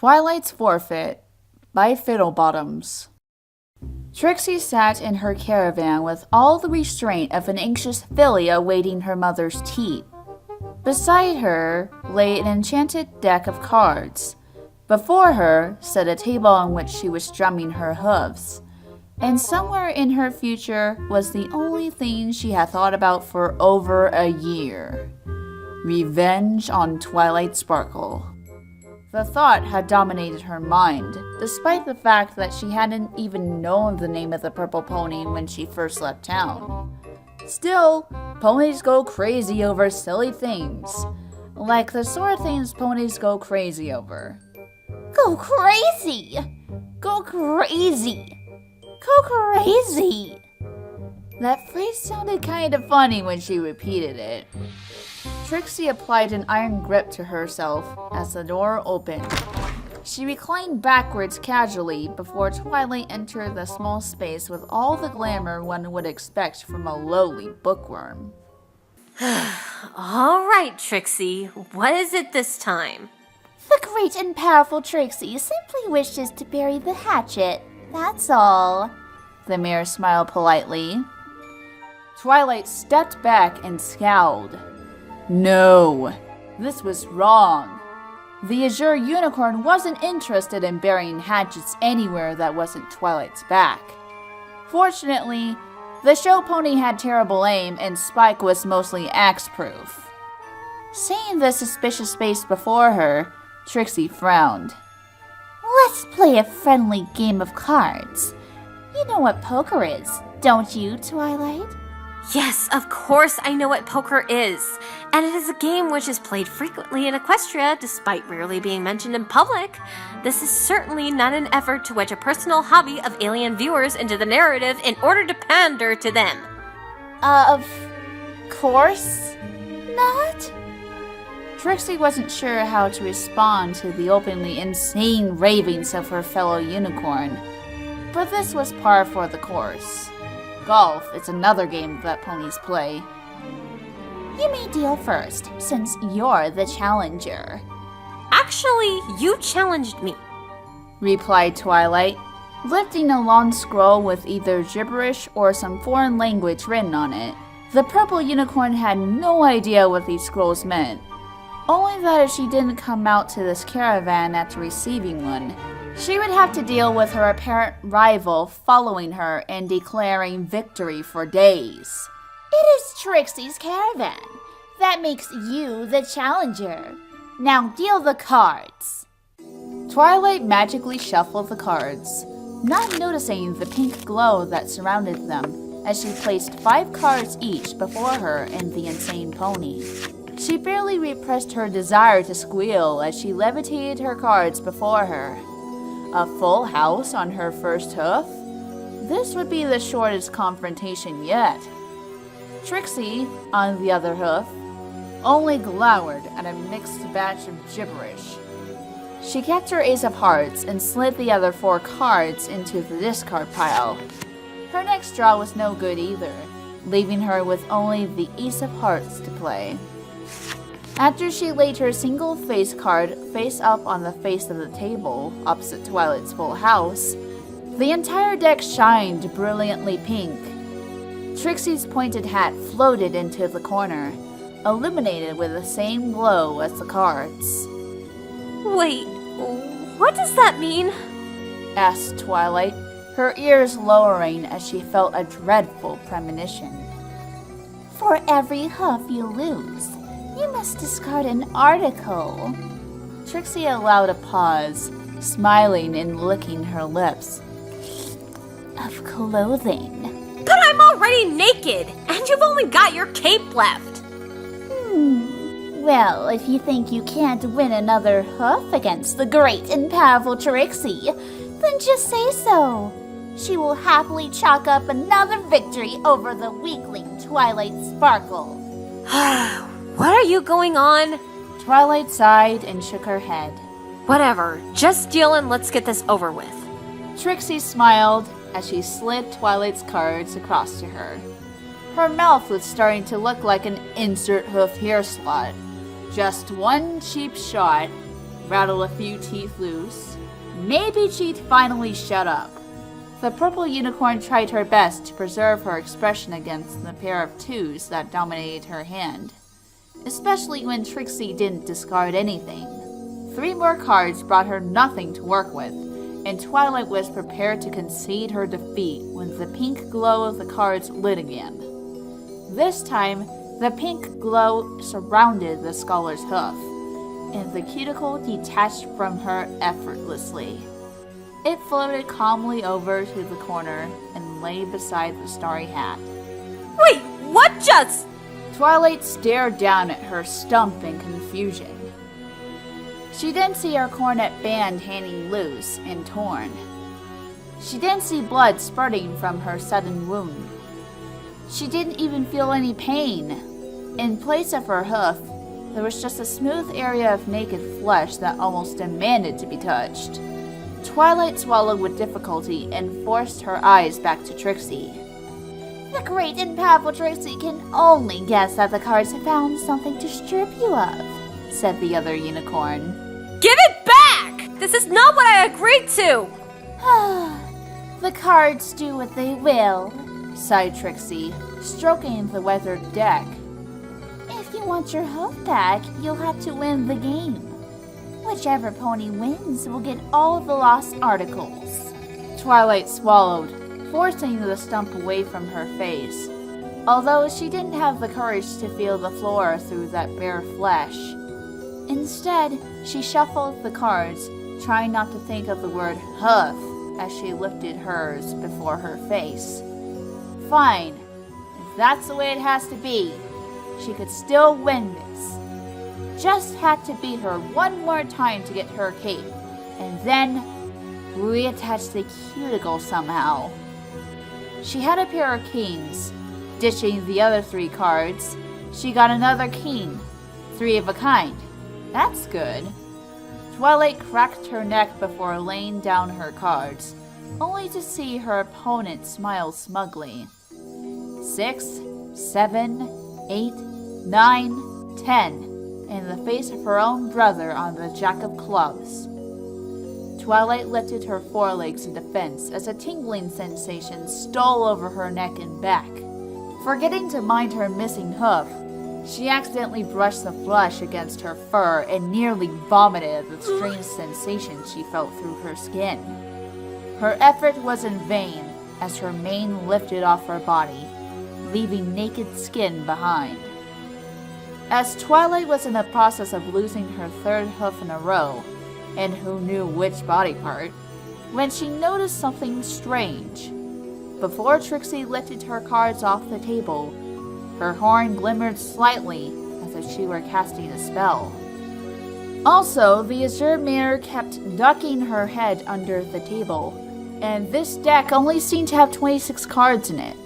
Twilight's Forfeit by Fiddlebottoms. Trixie sat in her caravan with all the restraint of an anxious filly awaiting her mother's tea. Beside her lay an enchanted deck of cards. Before her stood a table on which she was drumming her hooves. And somewhere in her future was the only thing she had thought about for over a year. Revenge on Twilight Sparkle. The thought had dominated her mind, despite the fact that she hadn't even known the name of the purple pony when she first left town. Still, ponies go crazy over silly things, like the sort of things ponies go crazy over. Go crazy! Go crazy! Go crazy! That phrase sounded kind of funny when she repeated it. Trixie applied an iron grip to herself as the door opened. She reclined backwards casually before Twilight entered the small space with all the glamour one would expect from a lowly bookworm. All right, Trixie. What is it this time? The great and powerful Trixie simply wishes to bury the hatchet. That's all. The mayor smiled politely. Twilight stepped back and scowled. No, this was wrong. The Azure Unicorn wasn't interested in burying hatchets anywhere that wasn't Twilight's back. Fortunately, the show pony had terrible aim and Spike was mostly axe-proof. Seeing the suspicious face before her, Trixie frowned. Let's play a friendly game of cards. You know what poker is, don't you, Twilight? Yes, of course I know what poker is, and it is a game which is played frequently in Equestria despite rarely being mentioned in public. This is certainly not an effort to wedge a personal hobby of alien viewers into the narrative in order to pander to them. Of course not? Trixie wasn't sure how to respond to the openly insane ravings of her fellow unicorn, but this was par for the course. Golf is another game that ponies play. You may deal first, since you're the challenger. Actually, you challenged me, replied Twilight, lifting a long scroll with either gibberish or some foreign language written on it. The purple unicorn had no idea what these scrolls meant, only that if she didn't come out to this caravan after receiving one, she would have to deal with her apparent rival following her and declaring victory for days. It is Trixie's caravan. That makes you the challenger. Now deal the cards. Twilight magically shuffled the cards, not noticing the pink glow that surrounded them as she placed 5 cards each before her and the insane pony. She barely repressed her desire to squeal as she levitated her cards before her. A full house on her first hoof? This would be the shortest confrontation yet. Trixie, on the other hoof, only glowered at a mixed batch of gibberish. She kept her ace of hearts and slid the other 4 cards into the discard pile. Her next draw was no good either, leaving her with only the ace of hearts to play. After she laid her single face card face up on the face of the table, opposite Twilight's full house, the entire deck shined brilliantly pink. Trixie's pointed hat floated into the corner, illuminated with the same glow as the cards. Wait, what does that mean? Asked Twilight, her ears lowering as she felt a dreadful premonition. For every hoof you lose, you must discard an article. Trixie allowed a pause, smiling and licking her lips. Of clothing. But I'm already naked, and you've only got your cape left. Well, if you think you can't win another hoof against the great and powerful Trixie, then just say so. She will happily chalk up another victory over the weakling Twilight Sparkle. What are you going on? Twilight sighed and shook her head. Whatever, just deal and let's get this over with. Trixie smiled as she slid Twilight's cards across to her. Her mouth was starting to look like an insert hoof hair slot. Just one cheap shot, rattle a few teeth loose. Maybe she'd finally shut up. The purple unicorn tried her best to preserve her expression against the pair of twos that dominated her hand, especially when Trixie didn't discard anything. 3 more cards brought her nothing to work with, and Twilight was prepared to concede her defeat when the pink glow of the cards lit again. This time, the pink glow surrounded the scholar's hoof, and the cuticle detached from her effortlessly. It floated calmly over to the corner and lay beside the starry hat. Wait, what just? Twilight stared down at her stump in confusion. She didn't see her cornet band hanging loose and torn. She didn't see blood spurting from her sudden wound. She didn't even feel any pain. In place of her hoof, there was just a smooth area of naked flesh that almost demanded to be touched. Twilight swallowed with difficulty and forced her eyes back to Trixie. The great and powerful Trixie can only guess that the cards have found something to strip you of, said the other unicorn. Give it back! This is not what I agreed to! The cards do what they will, sighed Trixie, stroking the weathered deck. If you want your hoof back, you'll have to win the game. Whichever pony wins will get all of the lost articles. Twilight swallowed, forcing the stump away from her face, although she didn't have the courage to feel the floor through that bare flesh. Instead, she shuffled the cards, trying not to think of the word hoof as she lifted hers before her face. Fine, if that's the way it has to be, she could still win this. Just had to beat her one more time to get her cape, and then reattach the cuticle somehow. She had a pair of kings. Ditching the other 3 cards, she got another king, 3 of a kind. That's good. Twilight cracked her neck before laying down her cards, only to see her opponent smile smugly. 6, 7, 8, 9, 10. In the face of her own brother on the Jack of Clubs. Twilight lifted her forelegs in defense as a tingling sensation stole over her neck and back. Forgetting to mind her missing hoof, she accidentally brushed the flesh against her fur and nearly vomited the strange sensation she felt through her skin. Her effort was in vain as her mane lifted off her body, leaving naked skin behind. As Twilight was in the process of losing her 3rd hoof in a row, and who knew which body part, when she noticed something strange. Before Trixie lifted her cards off the table, her horn glimmered slightly as if she were casting a spell. Also, the azure mirror kept ducking her head under the table, and this deck only seemed to have 26 cards in it.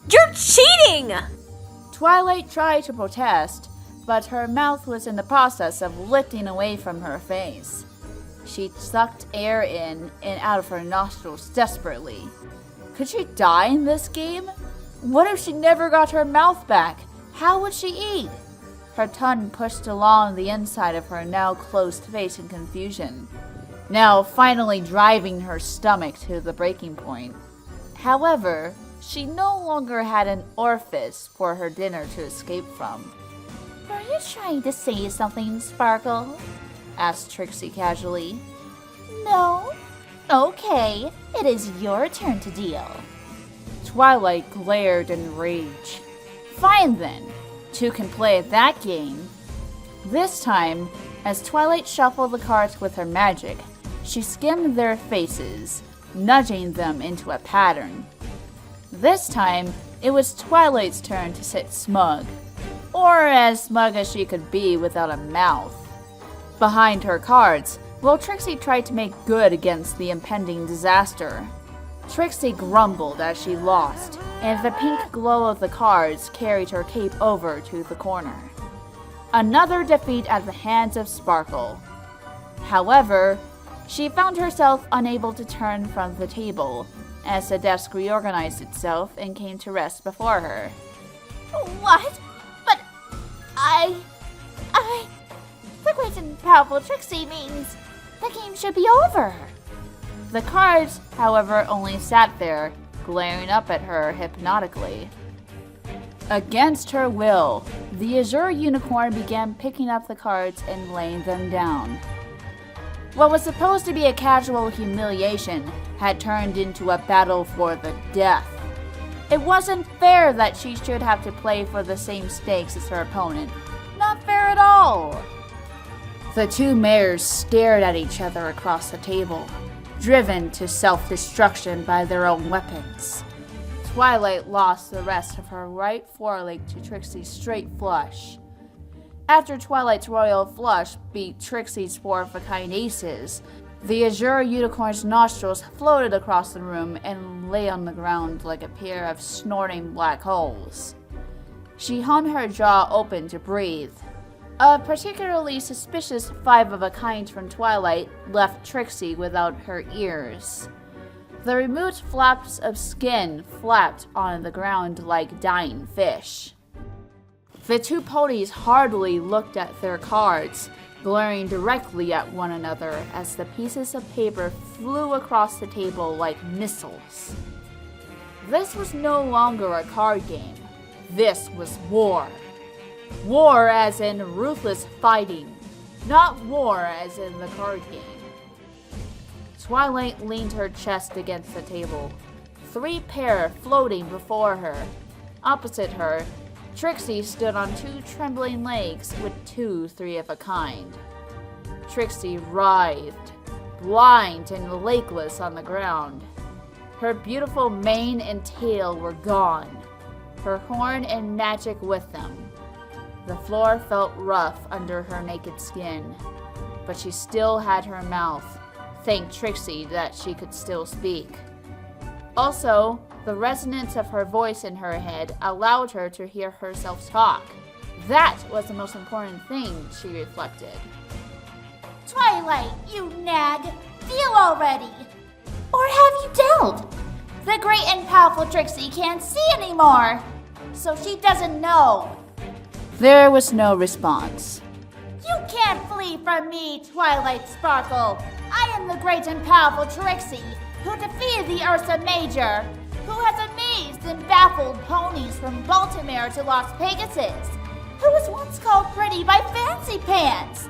You're cheating! Twilight tried to protest, but her mouth was in the process of lifting away from her face. She sucked air in and out of her nostrils desperately. Could she die in this game? What if she never got her mouth back? How would she eat? Her tongue pushed along the inside of her now closed face in confusion, now finally driving her stomach to the breaking point. However, she no longer had an orifice for her dinner to escape from. Are you trying to say something, Sparkle? Asked Trixie casually. No? Okay, it is your turn to deal. Twilight glared in rage. Fine then, 2 can play at that game. This time, as Twilight shuffled the cards with her magic, she skimmed their faces, nudging them into a pattern. This time, it was Twilight's turn to sit smug, or as smug as she could be without a mouth. Behind her cards, while Trixie tried to make good against the impending disaster. Trixie grumbled as she lost, and the pink glow of the cards carried her cape over to the corner. Another defeat at the hands of Sparkle. However, she found herself unable to turn from the table, as the desk reorganized itself and came to rest before her. What? But the great and powerful Trixie means the game should be over. The cards, however, only sat there, glaring up at her hypnotically. Against her will, the Azure Unicorn began picking up the cards and laying them down. What was supposed to be a casual humiliation had turned into a battle for the death. It wasn't fair that she should have to play for the same stakes as her opponent. Not fair at all. The two mayors stared at each other across the table, driven to self-destruction by their own weapons. Twilight lost the rest of her right foreleg to Trixie's straight flush. After Twilight's royal flush beat Trixie's four-of-a-kind aces, the Azure Unicorn's nostrils floated across the room and lay on the ground like a pair of snorting black holes. She hung her jaw open to breathe. A particularly suspicious five-of-a-kind from Twilight left Trixie without her ears. The removed flaps of skin flapped on the ground like dying fish. The two ponies hardly looked at their cards, glaring directly at one another as the pieces of paper flew across the table like missiles. This was no longer a card game. This was war. War as in ruthless fighting, not war as in the card game. Twilight leaned her chest against the table, three pair floating before her. Opposite her, Trixie stood on two trembling legs with two three-of-a-kind. Trixie writhed, blind and legless on the ground. Her beautiful mane and tail were gone, her horn and magic with them. The floor felt rough under her naked skin, but she still had her mouth. Thank Trixie that she could still speak. Also, the resonance of her voice in her head allowed her to hear herself talk. That was the most important thing, she reflected. Twilight, you nag! Deal already! Or have you dealt? The great and powerful Trixie can't see anymore, so she doesn't know. There was no response. You can't flee from me, Twilight Sparkle. I am the great and powerful Trixie, who defeated the Ursa Major, who has amazed and baffled ponies from Baltimore to Las Pegasus, who was once called pretty by Fancy Pants.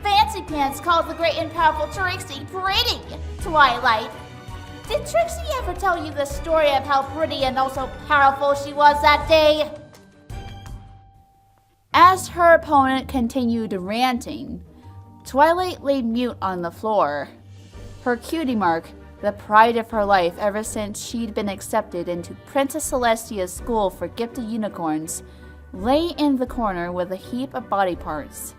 Fancy Pants called the great and powerful Trixie pretty, Twilight. Did Trixie ever tell you the story of how pretty and also powerful she was that day? As her opponent continued ranting, Twilight lay mute on the floor. Her cutie mark, the pride of her life ever since she'd been accepted into Princess Celestia's school for gifted unicorns, lay in the corner with a heap of body parts.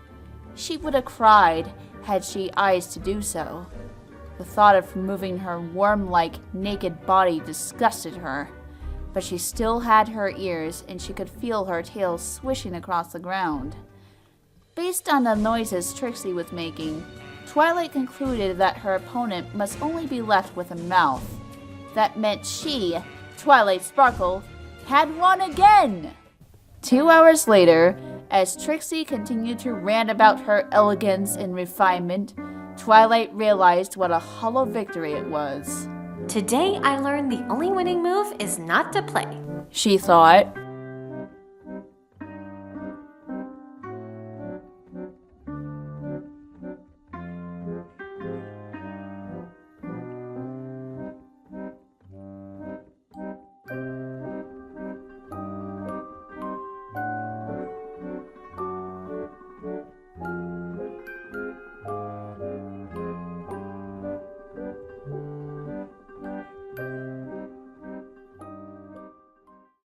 She would have cried had she eyes to do so. The thought of removing her worm-like naked body disgusted her, but she still had her ears and she could feel her tail swishing across the ground. Based on the noises Trixie was making, Twilight concluded that her opponent must only be left with a mouth. That meant she, Twilight Sparkle, had won again! 2 hours later, as Trixie continued to rant about her elegance and refinement, Twilight realized what a hollow victory it was. Today I learned the only winning move is not to play. She thought.